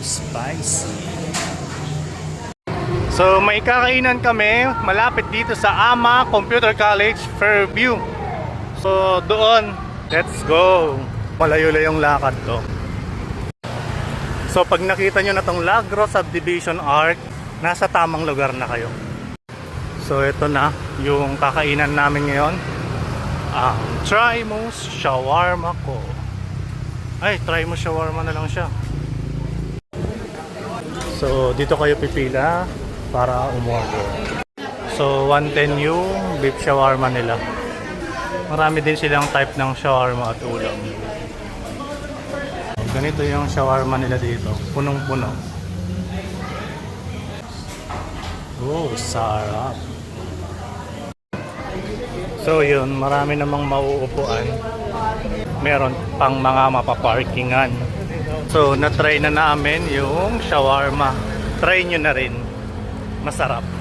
spicy. So may kakainan kami malapit dito sa AMA Computer College, Fairview. So doon, let's go. Malayo-layong lakad to. So pag nakita nyo na tong Lagro Subdivision Arc, nasa tamang lugar na kayo. So ito na yung kakainan namin ngayon. Ang Trymo's Shawarma ko. Ay, Trymo's Shawarma na lang siya. So dito kayo pipila para umorder. So 110 yung beef shawarma nila. Marami din silang type ng shawarma at ulam. Ganito yung shawarma nila dito, punong-puno. Oh, sarap. So yun, marami namang mauupuan. Meron pang mga mapaparkingan. So na-try na namin yung shawarma. Try nyo na rin. Masarap.